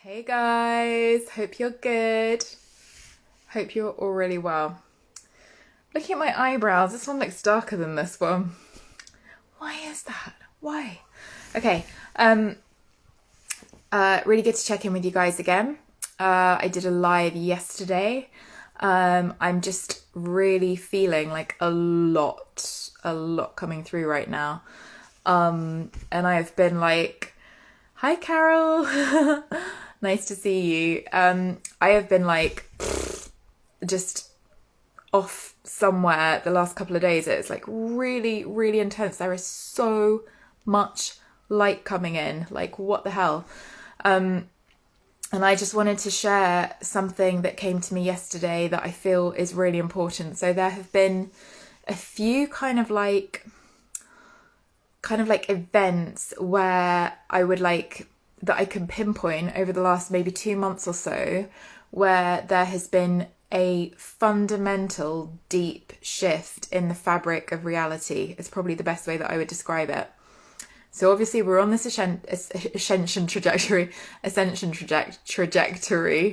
Hey guys, hope you're good. Hope you're all really well. Looking at my eyebrows, this one looks darker than this one. Why is that? Why? Okay, really good to check in with you guys again. I did a live yesterday. I'm just really feeling like a lot coming through right now. And I have been like, hi Carol, nice to see you. I have been like just off somewhere the last couple of days. It's like really intense. There is so much light coming in, like what the hell. And I just wanted to share something that came to me yesterday that I feel is really important. So there have been a few kind of like events where I would like that I can pinpoint over the last maybe 2 months or so, where there has been a fundamental deep shift in the fabric of reality. It's probably the best way that I would describe it. So obviously we're on this ascension trajectory,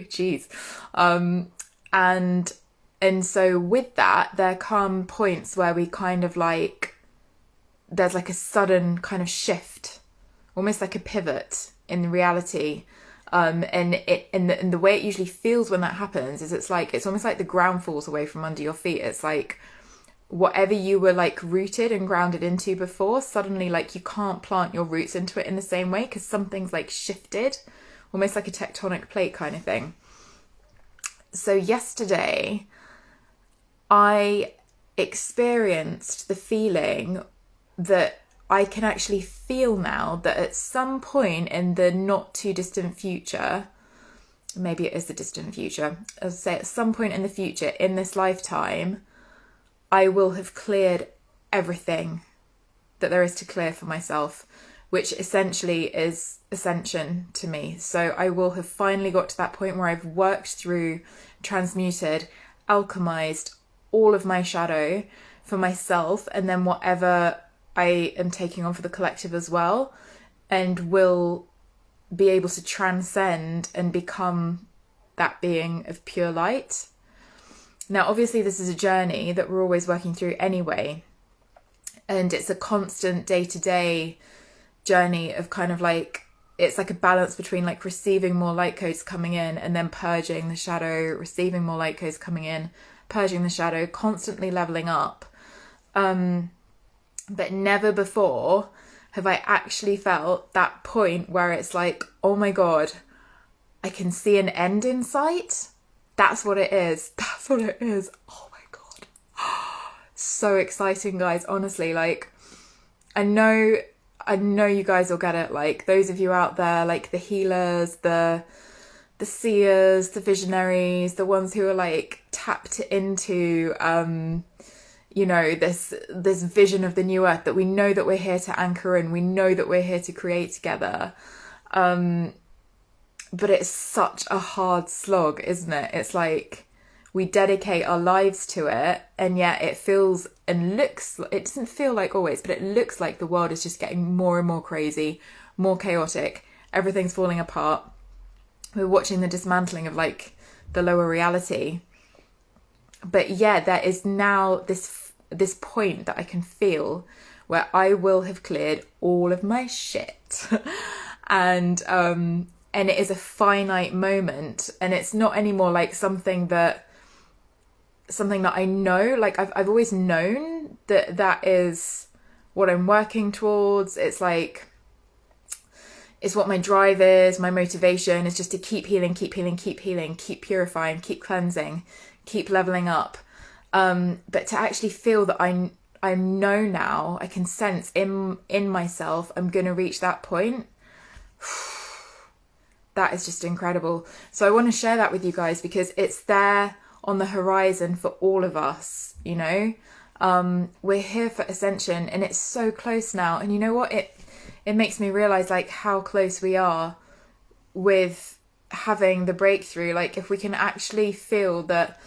geez. And so with that, there come points where we kind of like, there's like a sudden kind of shift, almost like a pivot in reality. And the way it usually feels when that happens is it's almost like the ground falls away from under your feet. It's like whatever you were like rooted and grounded into before, suddenly like you can't plant your roots into it in the same way because something's like shifted, almost like a tectonic plate kind of thing. So yesterday I experienced the feeling that I can actually feel now that at some point in the not too distant future, maybe it is the distant future, as I say, at some point in the future, in this lifetime, I will have cleared everything that there is to clear for myself, which essentially is Ascension to me. So I will have finally got to that point where I've worked through, transmuted, alchemized all of my shadow for myself, and then whatever I am taking on for the collective as well, and will be able to transcend and become that being of pure light. Now, obviously, this is a journey that we're always working through anyway, and it's a constant day-to-day journey of kind of like, it's like a balance between like receiving more light codes coming in and then purging the shadow, receiving more light codes coming in, purging the shadow, constantly leveling up. But never before have I actually felt that point where it's like, oh my God, I can see an end in sight. That's what it is. That's what it is. Oh my God. So exciting, guys. Honestly, like, I know you guys will get it. Like those of you out there, like the healers, the seers, the visionaries, the ones who are like tapped into, you know, this vision of the new earth that we know that we're here to anchor in, we know that we're here to create together. But it's such a hard slog, isn't it? It's like we dedicate our lives to it, and yet it feels and looks, it doesn't feel like always, but it looks like the world is just getting more and more crazy, more chaotic. Everything's falling apart. We're watching the dismantling of like the lower reality. But yeah, there is now this point that I can feel where I will have cleared all of my shit. And it is a finite moment, and it's not anymore like something that I know. Like I've always known that is what I'm working towards. It's like, it's what my drive is, my motivation is just to keep healing, keep purifying, keep cleansing, keep leveling up. But to actually feel that I know now, I can sense in myself, I'm going to reach that point. That is just incredible. So I want to share that with you guys because it's there on the horizon for all of us, you know. We're here for Ascension, and it's so close now. And you know what? It makes me realize like how close we are with having the breakthrough. Like if we can actually feel that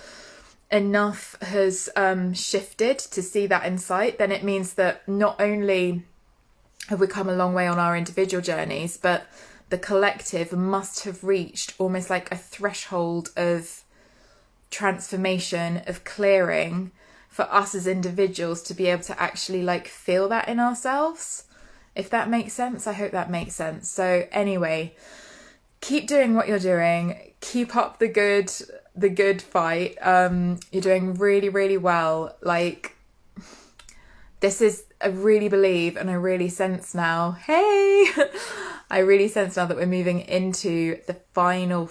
enough has shifted to see that insight, then it means that not only have we come a long way on our individual journeys, but the collective must have reached almost like a threshold of transformation, of clearing, for us as individuals to be able to actually like feel that in ourselves. If that makes sense, I hope that makes sense. So anyway, keep doing what you're doing. Keep up the good fight. You're doing really, really well. Like, this is, I really believe and I really sense now, hey, I really sense now that we're moving into the final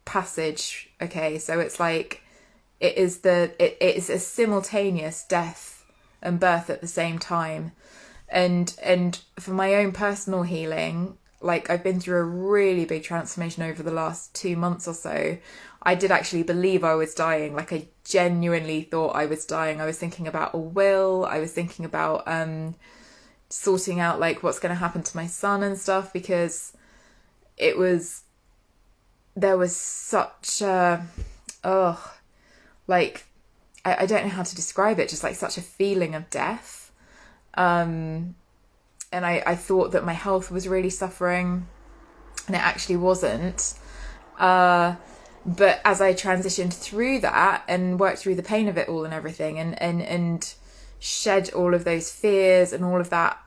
passage. Okay, so it's like it is a simultaneous death and birth at the same time, and for my own personal healing, like I've been through a really big transformation over the last 2 months or so. I did actually believe I was dying. Like, I genuinely thought I was dying. I was thinking about a will. I was thinking about sorting out like what's going to happen to my son and stuff, because there was such a, like, I don't know how to describe it, just like such a feeling of death. And I thought that my health was really suffering, and it actually wasn't. But as I transitioned through that and worked through the pain of it all and everything, and shed all of those fears and all of that,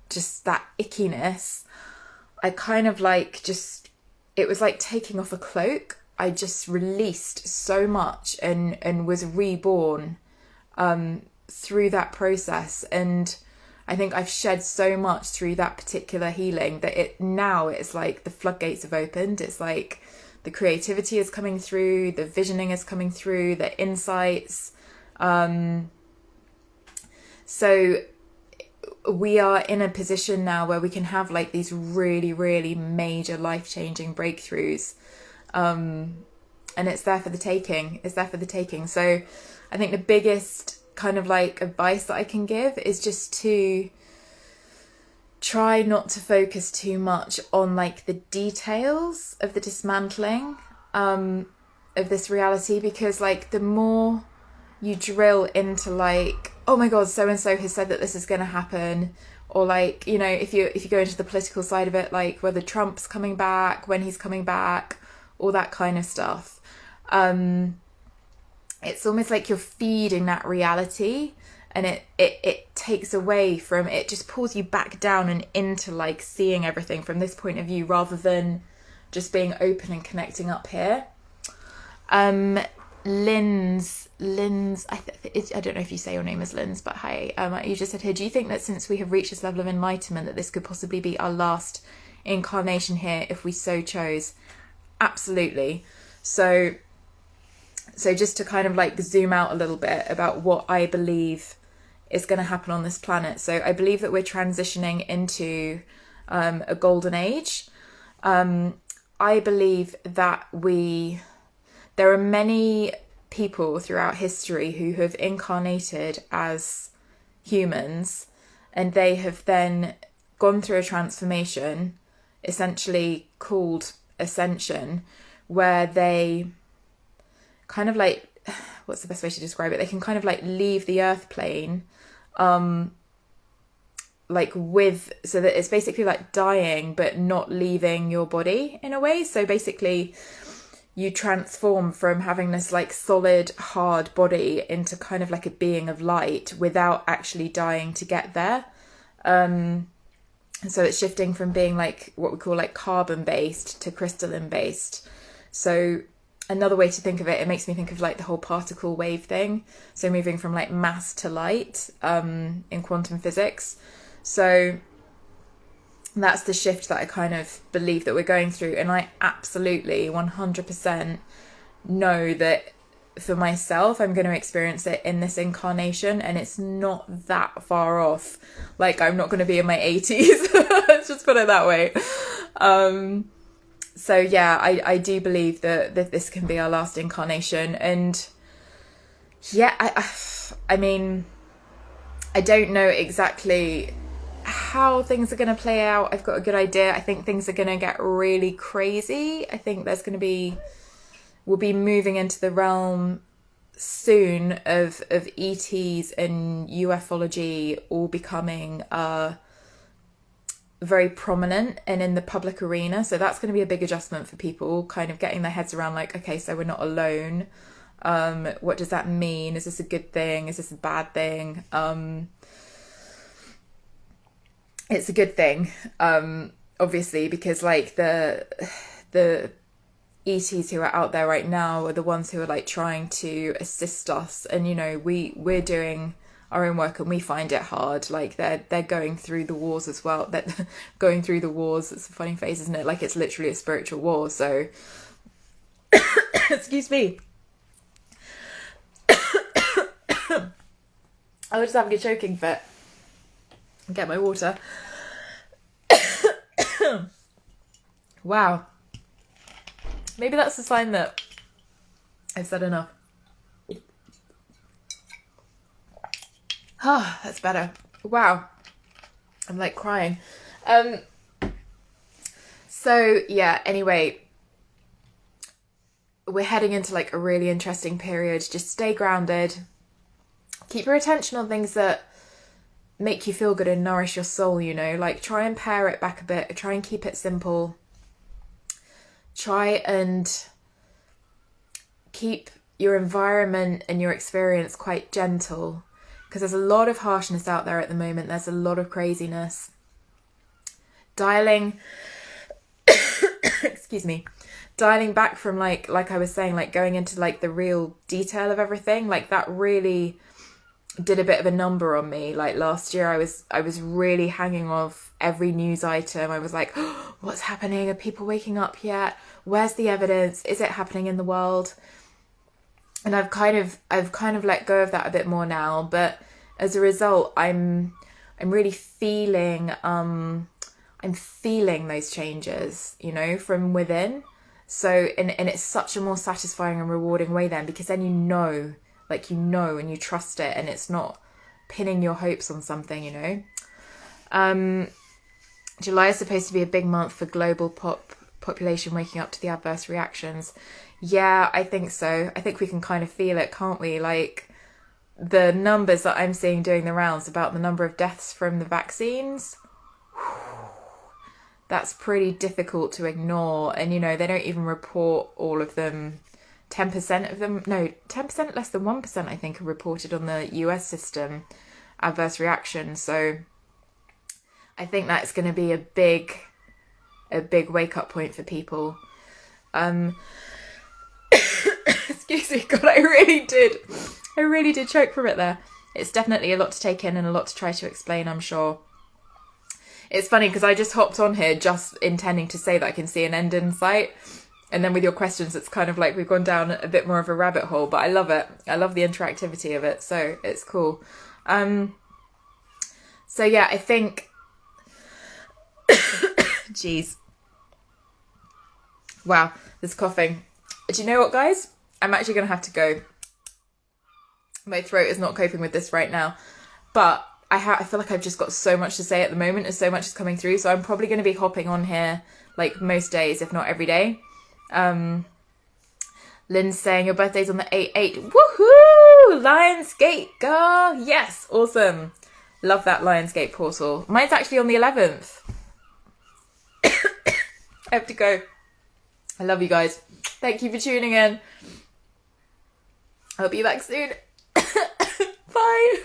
just that ickiness, I kind of like just, it was like taking off a cloak. I just released so much and was reborn through that process. And I think I've shed so much through that particular healing that it's like the floodgates have opened. It's like the creativity is coming through, the visioning is coming through, the insights. So we are in a position now where we can have like these really, really major life-changing breakthroughs. And it's there for the taking. It's there for the taking. So I think the biggest kind of like advice that I can give is just to try not to focus too much on like the details of the dismantling of this reality, because like the more you drill into like, oh my god, so and so has said that this is going to happen, or like, you know, if you go into the political side of it, like whether Trump's coming back, when he's coming back, all that kind of stuff, it's almost like you're feeding that reality, and it takes away from it, just pulls you back down and into like seeing everything from this point of view rather than just being open and connecting up here. Lynn's I don't know if you say your name is Lynn's, but hi, you just said here, do you think that since we have reached this level of enlightenment that this could possibly be our last incarnation here if we so chose? Absolutely. So just to kind of like zoom out a little bit about what I believe is going to happen on this planet. So I believe that we're transitioning into a golden age. I believe that there are many people throughout history who have incarnated as humans, and they have then gone through a transformation, essentially called Ascension, where they kind of like, what's the best way to describe it? They can kind of like leave the earth plane, like with, so that it's basically like dying, but not leaving your body in a way. So basically you transform from having this like solid, hard body into kind of like a being of light without actually dying to get there. So it's shifting from being like what we call like carbon based to crystalline based. So another way to think of it makes me think of like the whole particle wave thing. So moving from like mass to light in quantum physics. So that's the shift that I kind of believe that we're going through. And I absolutely 100% know that for myself, I'm going to experience it in this incarnation, and it's not that far off. Like, I'm not going to be in my 80s. Let's just put it that way. So yeah, I do believe that this can be our last incarnation. And yeah, I mean, I don't know exactly how things are going to play out. I've got a good idea. I think things are going to get really crazy. I think we'll be moving into the realm soon of ETs and ufology all becoming very prominent and in the public arena. So that's going to be a big adjustment for people, kind of getting their heads around like, okay, so we're not alone. What does that mean? Is this a good thing? Is this a bad thing? It's a good thing, obviously, because like the ETs who are out there right now are the ones who are like trying to assist us, and you know, we're doing our own work and we find it hard. Like they're going through the wars as well. They're going through the wars. It's a funny phrase, isn't it? Like it's literally a spiritual war. So excuse me. I was just having a choking fit. Get my water. Wow. Maybe that's a sign that I've said enough. Ah, that's better. Wow. I'm like crying. So yeah, anyway, we're heading into like a really interesting period. Just stay grounded. Keep your attention on things that make you feel good and nourish your soul, you know, like try and pare it back a bit, try and keep it simple, try and keep your environment and your experience quite gentle, because there's a lot of harshness out there at the moment. There's a lot of craziness. Dialing excuse me, dialing back from like I was saying, like going into like the real detail of everything, like that really did a bit of a number on me. Like last year I was really hanging off every news item. I was like, oh, what's happening? Are people waking up yet? Where's the evidence? Is it happening in the world? And I've kind of let go of that a bit more now, but as a result I'm really feeling I'm feeling those changes, you know, from within. So and it's such a more satisfying and rewarding way then, because then you know and you trust it, and it's not pinning your hopes on something, you know. July is supposed to be a big month for global population waking up to the adverse reactions. Yeah, I think so. I think we can kind of feel it, can't we? Like the numbers that I'm seeing doing the rounds about the number of deaths from the vaccines, that's pretty difficult to ignore. And, you know, they don't even report all of them. 10% of them, no, 10%, less than 1%, I think, are reported on the US system, adverse reactions. So I think that's going to be a big wake up point for people. Excuse me, God, I really did choke from it there. It's definitely a lot to take in and a lot to try to explain, I'm sure. It's funny because I just hopped on here just intending to say that I can see an end in sight. And then with your questions, it's kind of like we've gone down a bit more of a rabbit hole, but I love it. I love the interactivity of it. So it's cool. So yeah, I think, jeez. Wow, there's coughing. Do you know what, guys? I'm actually going to have to go. My throat is not coping with this right now, but I feel like I've just got so much to say at the moment and so much is coming through. So I'm probably going to be hopping on here like most days, if not every day. Lynn's saying your birthday's on the 8/8. Woohoo! Lionsgate, girl. Yes, awesome. Love that Lionsgate portal. Mine's actually on the 11th. I have to go. I love you guys. Thank you for tuning in. I'll be back soon. Bye.